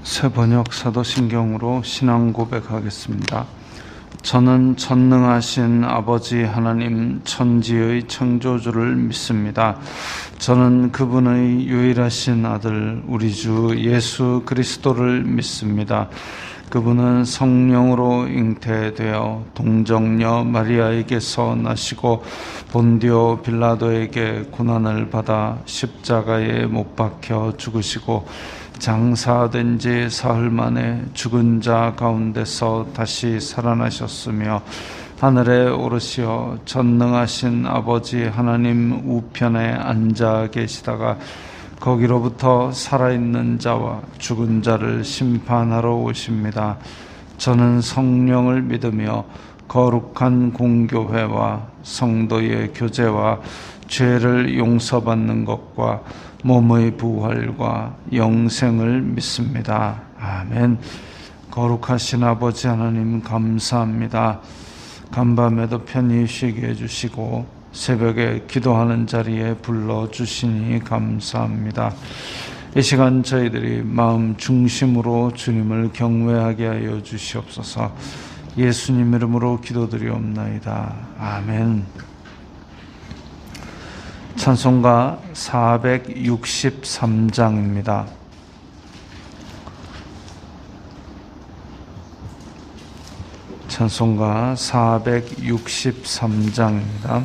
새번역 사도신경으로 신앙 고백하겠습니다. 저는 전능하신 아버지 하나님 천지의 창조주를 믿습니다. 저는 그분의 유일하신 아들 우리 주 예수 그리스도를 믿습니다. 그분은 성령으로 잉태되어 동정녀 마리아에게서 나시고 본디오 빌라도에게 고난을 받아 십자가에 못 박혀 죽으시고 장사된 지 사흘 만에 죽은 자 가운데서 다시 살아나셨으며 하늘에 오르시어 전능하신 아버지 하나님 우편에 앉아 계시다가 거기로부터 살아있는 자와 죽은 자를 심판하러 오십니다. 저는 성령을 믿으며 거룩한 공교회와 성도의 교제와 죄를 용서받는 것과 몸의 부활과 영생을 믿습니다. 아멘. 거룩하신 아버지 하나님 감사합니다. 간밤에도 편히 쉬게 해주시고 새벽에 기도하는 자리에 불러주시니 감사합니다. 이 시간 저희들이 마음 중심으로 주님을 경외하게 하여 주시옵소서. 예수님 이름으로 기도드리옵나이다. 아멘. 찬송가 463장입니다. 찬송가 463장입니다.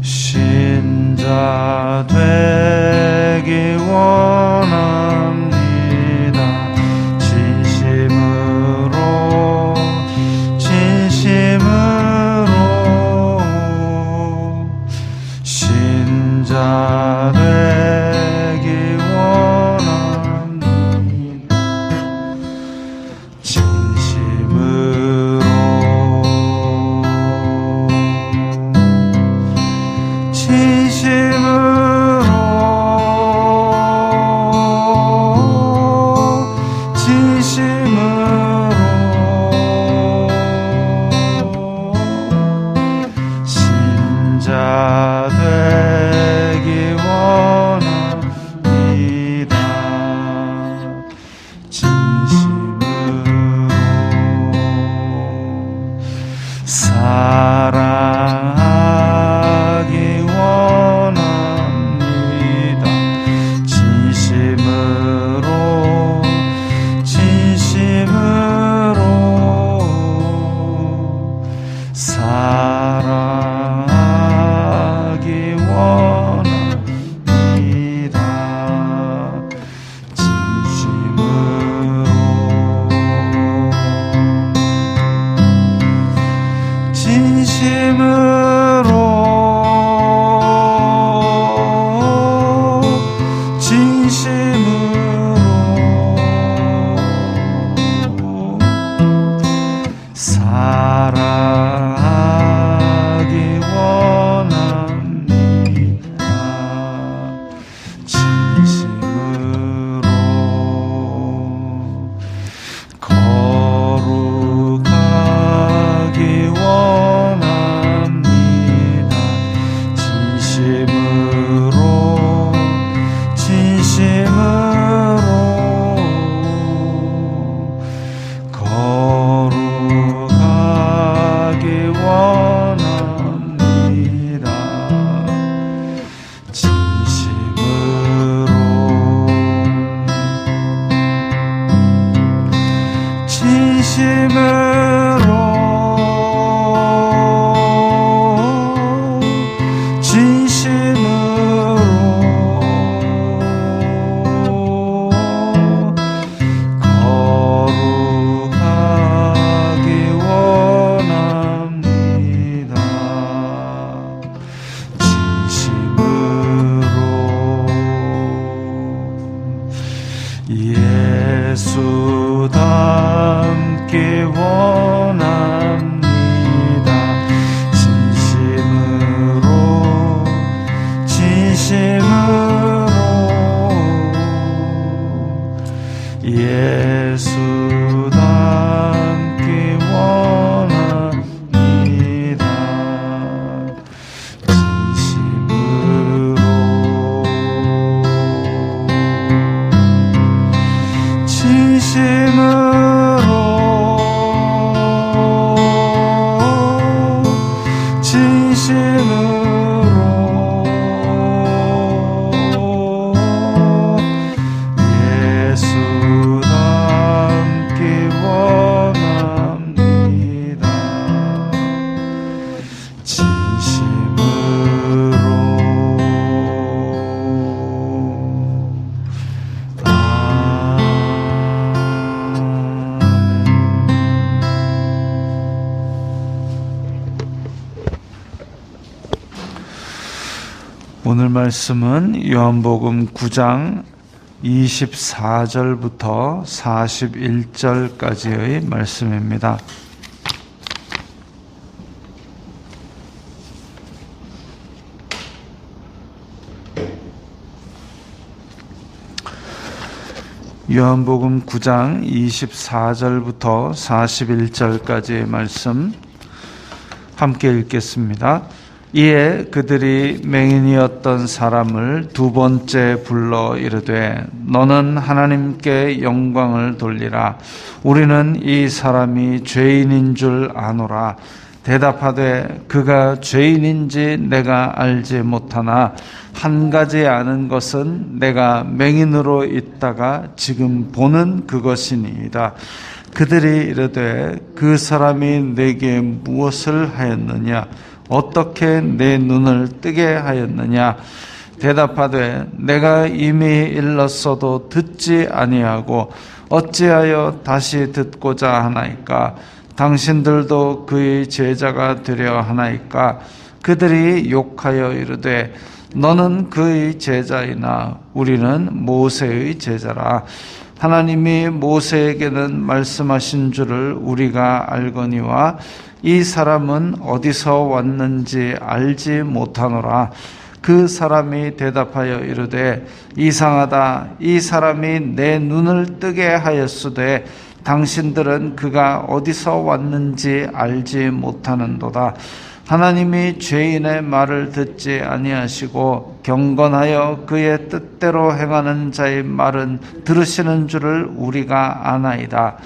신자 되기 원합니다. 진심으로 신자 되기 원합니다. 진심으로 신자 되기 원합니다. 진심으로 사랑하기 원합니다. 진심으로 사랑하기 원합니다. 사랑하기 원합니다. 진심으로 거룩하기 원합니다. 오늘 말씀은 요한복음 9장 24절부터 41절까지의 말씀입니다. 요한복음 9장 24절부터 41절까지의 말씀 함께 읽겠습니다. 이에 그들이 맹인이었던 사람을 두 번째 불러 이르되 너는 하나님께 영광을 돌리라. 우리는 이 사람이 죄인인 줄 아노라. 대답하되 그가 죄인인지 내가 알지 못하나 한 가지 아는 것은 내가 맹인으로 있다가 지금 보는 그것이니이다. 그들이 이르되 그 사람이 내게 무엇을 하였느냐? 어떻게 내 눈을 뜨게 하였느냐? 대답하되 내가 이미 일렀어도 듣지 아니하고 어찌하여 다시 듣고자 하나이까? 당신들도 그의 제자가 되려 하나이까? 그들이 욕하여 이르되 너는 그의 제자이나 우리는 모세의 제자라. 하나님이 모세에게는 말씀하신 줄을 우리가 알거니와 이 사람은 어디서 왔는지 알지 못하노라. 그 사람이 대답하여 이르되 이상하다. 이 사람이 내 눈을 뜨게 하였으되 당신들은 그가 어디서 왔는지 알지 못하는도다. 하나님이 죄인의 말을 듣지 아니하시고 경건하여 그의 뜻대로 행하는 자의 말은 들으시는 줄을 우리가 아나이다.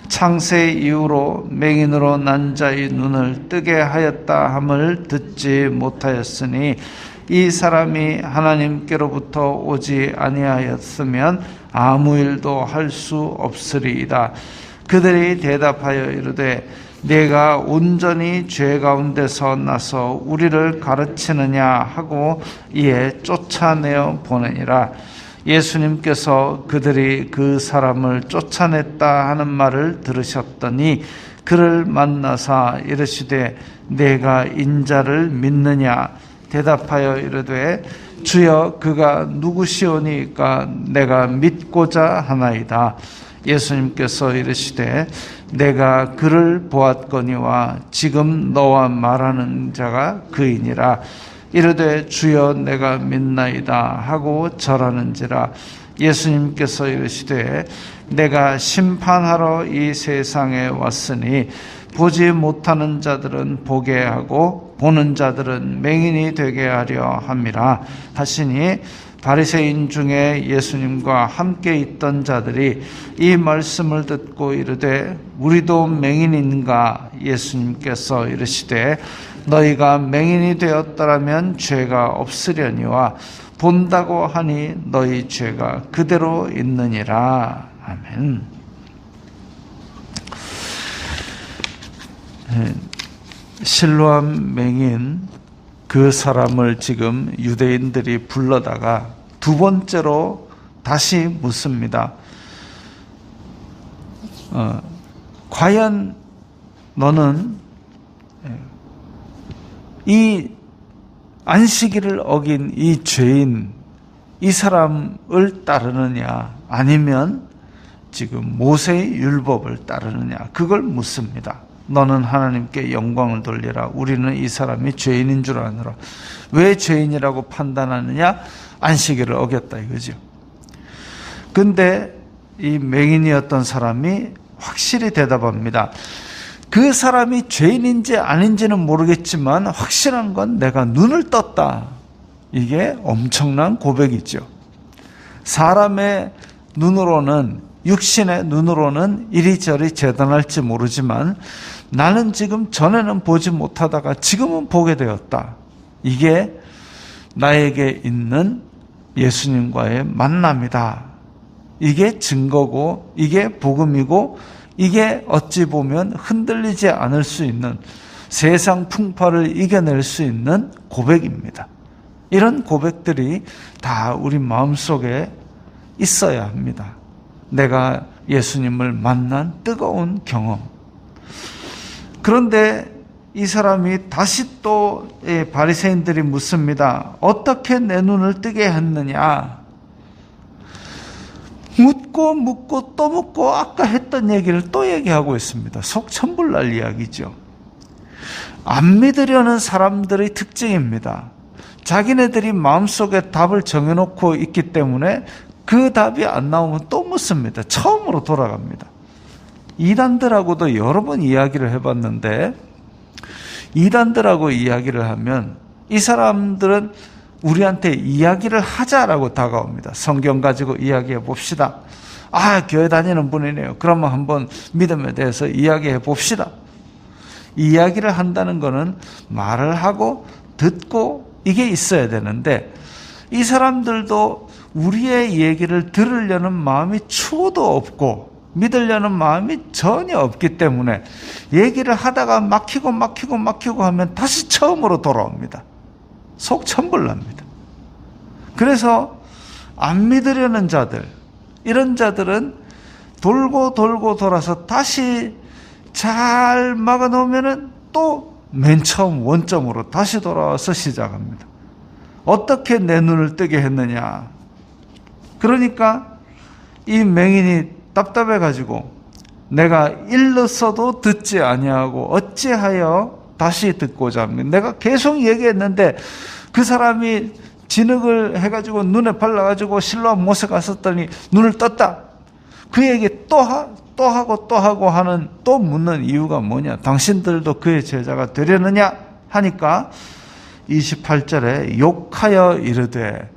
창세 이후로 맹인으로 난 자의 눈을 뜨게 하였다 함을 듣지 못하였으니 이 사람이 하나님께로부터 오지 아니하였으면 아무 일도 할 수 없으리이다. 그들이 대답하여 이르되 내가 온전히 죄 가운데서 나서 우리를 가르치느냐 하고 이에 쫓아내어 보내니라. 예수님께서 그들이 그 사람을 쫓아냈다 하는 말을 들으셨더니 그를 만나사 이르시되 내가 인자를 믿느냐? 대답하여 이르되 주여 그가 누구시오니까 내가 믿고자 하나이다. 예수님께서 이르시되 내가 그를 보았거니와 지금 너와 말하는 자가 그이니라. 이르되 주여 내가 믿나이다 하고 절하는지라. 예수님께서 이르시되 내가 심판하러 이 세상에 왔으니 보지 못하는 자들은 보게 하고 보는 자들은 맹인이 되게 하려 함이라 하시니 바리새인 중에 예수님과 함께 있던 자들이 이 말씀을 듣고 이르되 우리도 맹인인가? 예수님께서 이르시되 너희가 맹인이 되었더라면 죄가 없으려니와 본다고 하니 너희 죄가 그대로 있느니라. 아멘. 실로암 맹인 그 사람을 지금 유대인들이 불러다가 두 번째로 다시 묻습니다. 과연 너는 이 안식일을 어긴 이 죄인, 이 사람을 따르느냐 아니면 지금 모세의 율법을 따르느냐 그걸 묻습니다. 너는 하나님께 영광을 돌리라. 우리는 이 사람이 죄인인 줄 아느라. 왜 죄인이라고 판단하느냐? 안식일을 어겼다 이거죠. 근데 이 맹인이었던 사람이 확실히 대답합니다. 그 사람이 죄인인지 아닌지는 모르겠지만 확실한 건 내가 눈을 떴다. 이게 엄청난 고백이죠. 사람의 눈으로는, 육신의 눈으로는 이리저리 재단할지 모르지만 나는 지금 전에는 보지 못하다가 지금은 보게 되었다. 이게 나에게 있는 예수님과의 만남이다. 이게 증거고 이게 복음이고 이게 어찌 보면 흔들리지 않을 수 있는 세상 풍파를 이겨낼 수 있는 고백입니다. 이런 고백들이 다 우리 마음속에 있어야 합니다. 내가 예수님을 만난 뜨거운 경험. 그런데 이 사람이 다시 또 바리새인들이 묻습니다. 어떻게 내 눈을 뜨게 했느냐? 묻고 또 묻고 아까 했던 얘기를 또 얘기하고 있습니다. 속천불날 이야기죠. 안 믿으려는 사람들의 특징입니다. 자기네들이 마음속에 답을 정해놓고 있기 때문에 그 답이 안 나오면 또 묻습니다. 처음으로 돌아갑니다. 이단들하고도 여러 번 이야기를 해봤는데, 이단들하고 이야기를 하면 이 사람들은 우리한테 이야기를 하자라고 다가옵니다. 성경 가지고 이야기해 봅시다. 교회 다니는 분이네요. 그러면 한번 믿음에 대해서 이야기해 봅시다. 이야기를 한다는 것은 말을 하고 듣고 이게 있어야 되는데, 이 사람들도 우리의 얘기를 들으려는 마음이 추호도 없고 믿으려는 마음이 전혀 없기 때문에 얘기를 하다가 막히고 하면 다시 처음으로 돌아옵니다. 속천불납니다. 그래서 안 믿으려는 자들, 이런 자들은 돌고 돌아서 다시 잘 막아놓으면 또 맨 처음 원점으로 다시 돌아와서 시작합니다. 어떻게 내 눈을 뜨게 했느냐? 그러니까 이 맹인이 답답해가지고 내가 일렀어도 듣지 아니하고 어찌하여 다시 듣고자 합니다. 내가 계속 얘기했는데 그 사람이 진흙을 해가지고 눈에 발라가지고 실로암 못에 갔었더니 눈을 떴다. 그 얘기 또 하고 하는, 또 묻는 이유가 뭐냐? 당신들도 그의 제자가 되려느냐? 하니까 28절에 욕하여 이르되,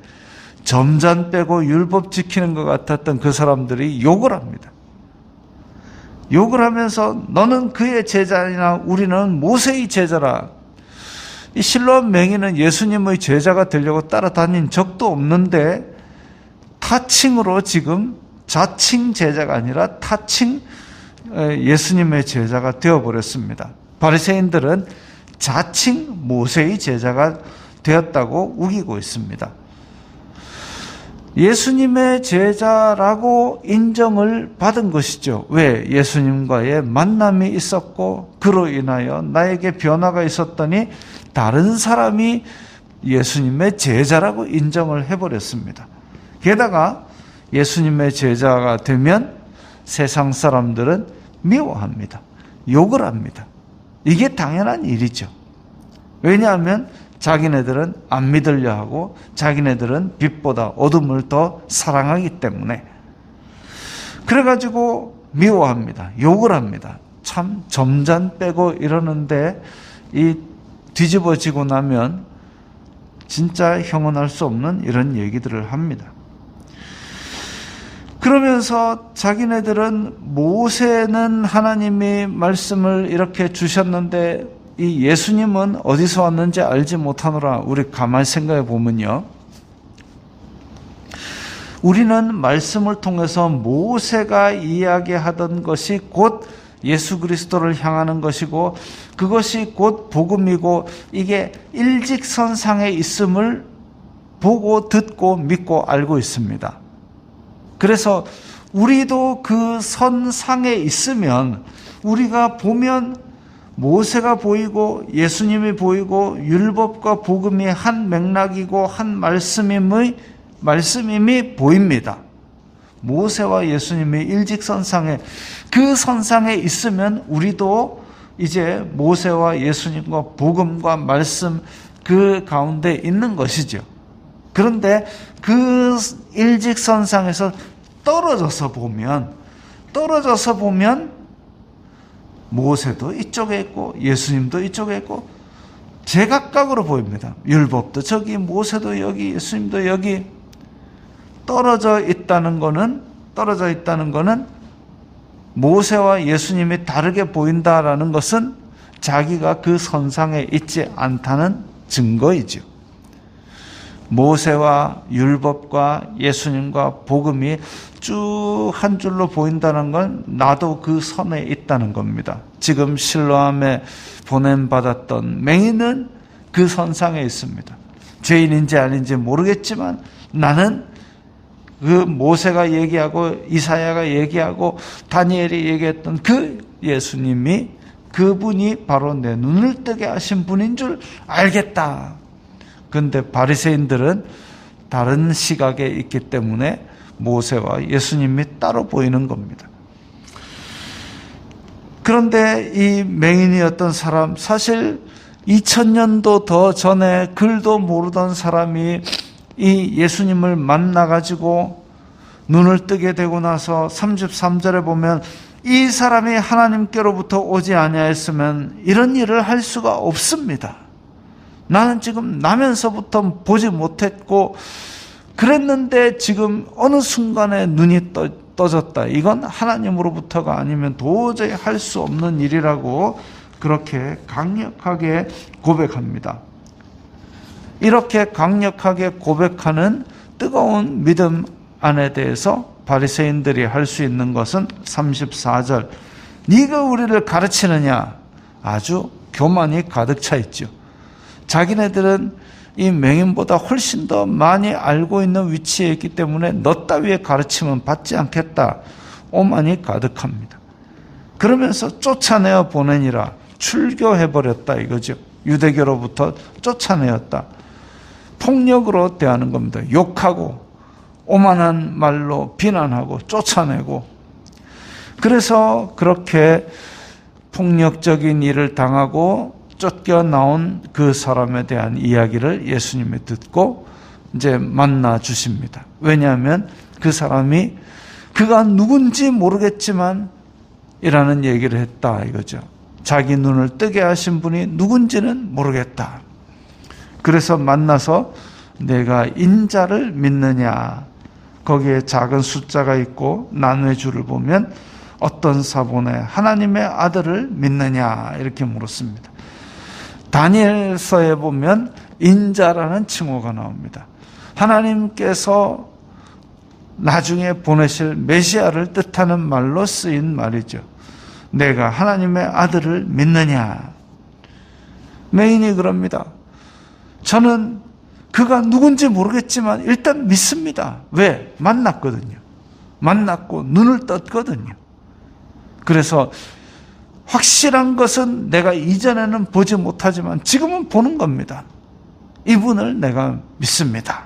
점잔 빼고 율법 지키는 것 같았던 그 사람들이 욕을 합니다. 욕을 하면서 너는 그의 제자이나 우리는 모세의 제자라. 이 실로암 맹인은 예수님의 제자가 되려고 따라다닌 적도 없는데 타칭으로 지금 자칭 제자가 아니라 타칭 예수님의 제자가 되어버렸습니다. 바리새인들은 자칭 모세의 제자가 되었다고 우기고 있습니다. 예수님의 제자라고 인정을 받은 것이죠. 왜? 예수님과의 만남이 있었고 그로 인하여 나에게 변화가 있었더니 다른 사람이 예수님의 제자라고 인정을 해버렸습니다. 게다가 예수님의 제자가 되면 세상 사람들은 미워합니다. 욕을 합니다. 이게 당연한 일이죠. 왜냐하면 자기네들은 안 믿으려 하고 자기네들은 빛보다 어둠을 더 사랑하기 때문에. 그래가지고 미워합니다. 욕을 합니다. 참 점잔 빼고 이러는데 이 뒤집어지고 나면 진짜 형언할 수 없는 이런 얘기들을 합니다. 그러면서 자기네들은 모세는 하나님이 말씀을 이렇게 주셨는데 이 예수님은 어디서 왔는지 알지 못하노라. 우리 가만히 생각해 보면요, 우리는 말씀을 통해서 모세가 이야기하던 것이 곧 예수 그리스도를 향하는 것이고 그것이 곧 복음이고 이게 일직선상에 있음을 보고 듣고 믿고 알고 있습니다. 그래서 우리도 그 선상에 있으면 우리가 보면 모세가 보이고 예수님이 보이고 율법과 복음이 한 맥락이고 한 말씀임이 보입니다. 모세와 예수님이 일직선상에, 그 선상에 있으면 우리도 이제 모세와 예수님과 복음과 말씀 그 가운데 있는 것이죠. 그런데 그 일직선상에서 떨어져서 보면 모세도 이쪽에 있고 예수님도 이쪽에 있고 제각각으로 보입니다. 율법도 저기, 모세도 여기, 예수님도 여기. 떨어져 있다는 거는 모세와 예수님이 다르게 보인다라는 것은 자기가 그 선상에 있지 않다는 증거이죠. 모세와 율법과 예수님과 복음이 쭉 한 줄로 보인다는 건 나도 그 선에 있다는 겁니다. 지금 실로암에 보냄받았던 맹인은 그 선상에 있습니다. 죄인인지 아닌지 모르겠지만 나는 그 모세가 얘기하고 이사야가 얘기하고 다니엘이 얘기했던 그 예수님이 그분이 바로 내 눈을 뜨게 하신 분인 줄 알겠다. 그런데 바리새인들은 다른 시각에 있기 때문에 모세와 예수님이 따로 보이는 겁니다. 그런데 이 맹인이었던 사람, 사실 2000년도 더 전에 글도 모르던 사람이 이 예수님을 만나가지고 눈을 뜨게 되고 나서 33절에 보면 이 사람이 하나님께로부터 오지 아니하였으면 이런 일을 할 수가 없습니다. 나는 지금 나면서부터 보지 못했고 그랬는데 지금 어느 순간에 눈이 떠졌다. 이건 하나님으로부터가 아니면 도저히 할 수 없는 일이라고 그렇게 강력하게 고백합니다. 이렇게 강력하게 고백하는 뜨거운 믿음 안에 대해서 바리새인들이 할 수 있는 것은 34절, 네가 우리를 가르치느냐? 아주 교만이 가득 차 있죠. 자기네들은 이 맹인보다 훨씬 더 많이 알고 있는 위치에 있기 때문에 너 따위의 가르침은 받지 않겠다. 오만이 가득합니다. 그러면서 쫓아내어 보내니라, 출교해버렸다 이거죠. 유대교로부터 쫓아내었다. 폭력으로 대하는 겁니다. 욕하고 오만한 말로 비난하고 쫓아내고, 그래서 그렇게 폭력적인 일을 당하고 쫓겨나온 그 사람에 대한 이야기를 예수님이 듣고 이제 만나 주십니다. 왜냐하면 그 사람이 그가 누군지 모르겠지만 이라는 얘기를 했다 이거죠. 자기 눈을 뜨게 하신 분이 누군지는 모르겠다. 그래서 만나서 내가 인자를 믿느냐, 거기에 작은 숫자가 있고 나누어줄을 보면 어떤 사본에 하나님의 아들을 믿느냐 이렇게 물었습니다. 다니엘서에 보면 인자라는 칭호가 나옵니다. 하나님께서 나중에 보내실 메시아를 뜻하는 말로 쓰인 말이죠. 내가 하나님의 아들을 믿느냐. 맹인이 그럽니다. 저는 그가 누군지 모르겠지만 일단 믿습니다. 왜? 만났거든요. 만났고 눈을 떴거든요. 그래서 확실한 것은 내가 이전에는 보지 못하지만 지금은 보는 겁니다. 이분을 내가 믿습니다.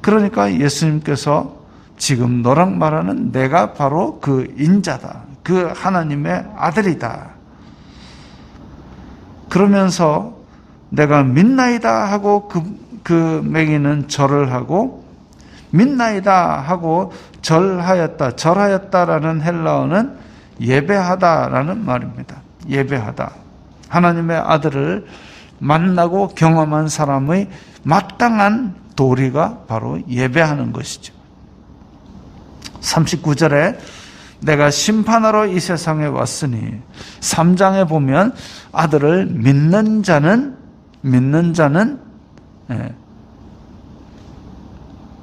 그러니까 예수님께서 지금 너랑 말하는 내가 바로 그 인자다. 그 하나님의 아들이다. 그러면서 내가 믿나이다 하고 그 맹인은 절을 하고, 믿나이다 하고 절하였다라는 헬라어는 예배하다라는 말입니다. 예배하다. 하나님의 아들을 만나고 경험한 사람의 마땅한 도리가 바로 예배하는 것이죠. 39절에 내가 심판하러 이 세상에 왔으니, 3장에 보면 아들을 믿는 자는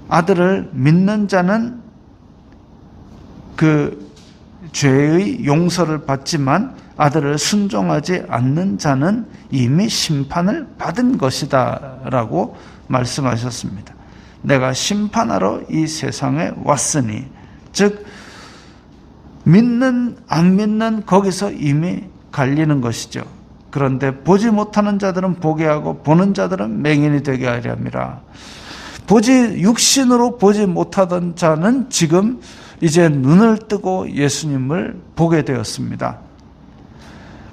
아들을 믿는 자는 그 죄의 용서를 받지만 아들을 순종하지 않는 자는 이미 심판을 받은 것이다 라고 말씀하셨습니다. 내가 심판하러 이 세상에 왔으니, 즉 믿는 안 믿는 거기서 이미 갈리는 것이죠. 그런데 보지 못하는 자들은 보게 하고 보는 자들은 맹인이 되게 하려 함이라. 육신으로 보지 못하던 자는 지금 이제 눈을 뜨고 예수님을 보게 되었습니다.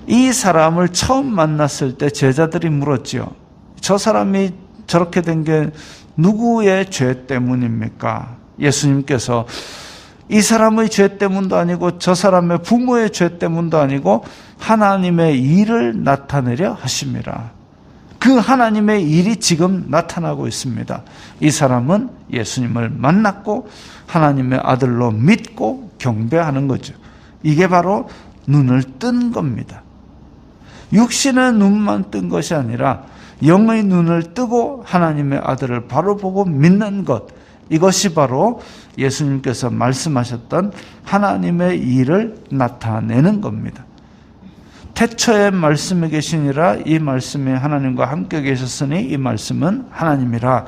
이 사람을 처음 만났을 때 제자들이 물었지요. 저 사람이 저렇게 된 게 누구의 죄 때문입니까? 예수님께서 이 사람의 죄 때문도 아니고 저 사람의 부모의 죄 때문도 아니고 하나님의 일을 나타내려 하심이라. 그 하나님의 일이 지금 나타나고 있습니다. 이 사람은 예수님을 만났고 하나님의 아들로 믿고 경배하는 거죠. 이게 바로 눈을 뜬 겁니다. 육신의 눈만 뜬 것이 아니라 영의 눈을 뜨고 하나님의 아들을 바로 보고 믿는 것, 이것이 바로 예수님께서 말씀하셨던 하나님의 일을 나타내는 겁니다. 태초에 말씀이 계시니라, 이 말씀이 하나님과 함께 계셨으니 이 말씀은 하나님이라.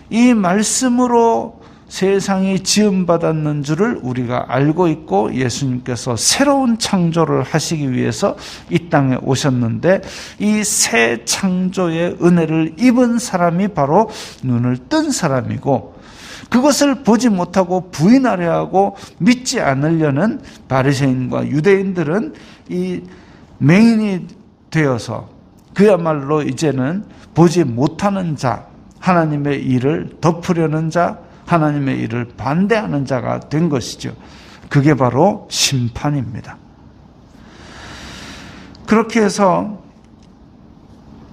이 말씀으로 세상이 지음받았는 줄을 우리가 알고 있고 예수님께서 새로운 창조를 하시기 위해서 이 땅에 오셨는데 이 새 창조의 은혜를 입은 사람이 바로 눈을 뜬 사람이고 그것을 보지 못하고 부인하려 하고 믿지 않으려는 바리새인과 유대인들은 이 맹인이 되어서 그야말로 이제는 보지 못하는 자, 하나님의 일을 덮으려는 자, 하나님의 일을 반대하는 자가 된 것이죠. 그게 바로 심판입니다. 그렇게 해서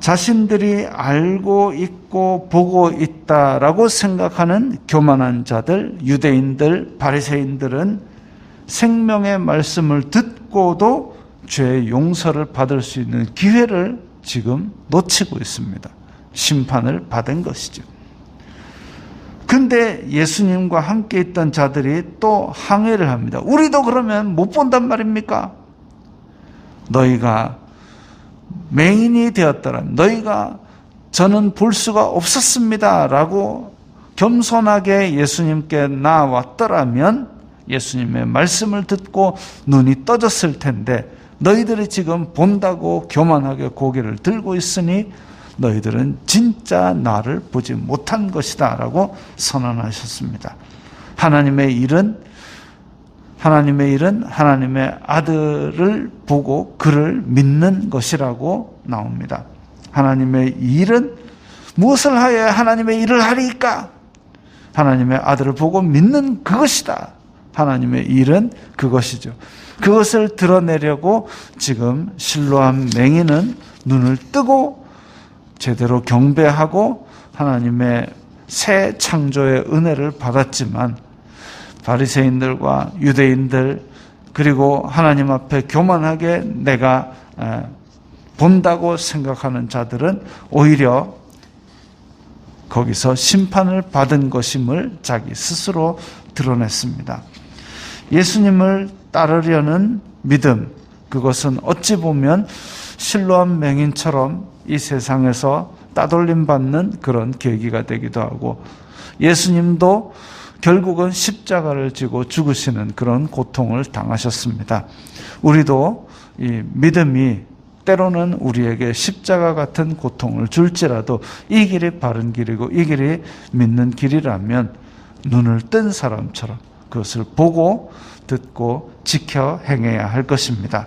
자신들이 알고 있고 보고 있다라고 생각하는 교만한 자들, 유대인들, 바리새인들은 생명의 말씀을 듣고도 죄의 용서를 받을 수 있는 기회를 지금 놓치고 있습니다. 심판을 받은 것이죠. 근데 예수님과 함께 있던 자들이 또 항의를 합니다. 우리도 그러면 못 본단 말입니까? 너희가 맹인이 되었더라면 너희가 저는 볼 수가 없었습니다 라고 겸손하게 예수님께 나왔더라면 예수님의 말씀을 듣고 눈이 떠졌을 텐데 너희들이 지금 본다고 교만하게 고개를 들고 있으니 너희들은 진짜 나를 보지 못한 것이다 라고 선언하셨습니다. 하나님의 일은 하나님의 아들을 보고 그를 믿는 것이라고 나옵니다. 하나님의 일은 무엇을 하여야 하나님의 일을 하리까? 하나님의 아들을 보고 믿는 그것이다. 하나님의 일은 그것이죠. 그것을 드러내려고 지금 실로암 맹인은 눈을 뜨고 제대로 경배하고 하나님의 새 창조의 은혜를 받았지만 바리새인들과 유대인들 그리고 하나님 앞에 교만하게 내가 본다고 생각하는 자들은 오히려 거기서 심판을 받은 것임을 자기 스스로 드러냈습니다. 예수님을 따르려는 믿음, 그것은 어찌 보면 실로암 맹인처럼 이 세상에서 따돌림 받는 그런 계기가 되기도 하고 예수님도 결국은 십자가를 지고 죽으시는 그런 고통을 당하셨습니다. 우리도 이 믿음이 때로는 우리에게 십자가 같은 고통을 줄지라도 이 길이 바른 길이고 이 길이 믿는 길이라면 눈을 뜬 사람처럼 그것을 보고 듣고 지켜 행해야 할 것입니다.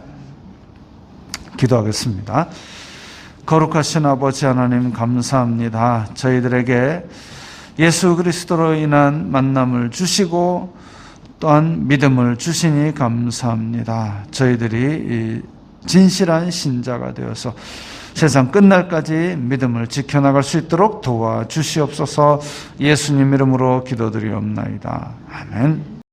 기도하겠습니다. 거룩하신 아버지 하나님 감사합니다. 저희들에게 예수 그리스도로 인한 만남을 주시고 또한 믿음을 주시니 감사합니다. 저희들이 진실한 신자가 되어서 세상 끝날까지 믿음을 지켜나갈 수 있도록 도와주시옵소서. 예수님 이름으로 기도드리옵나이다. 아멘.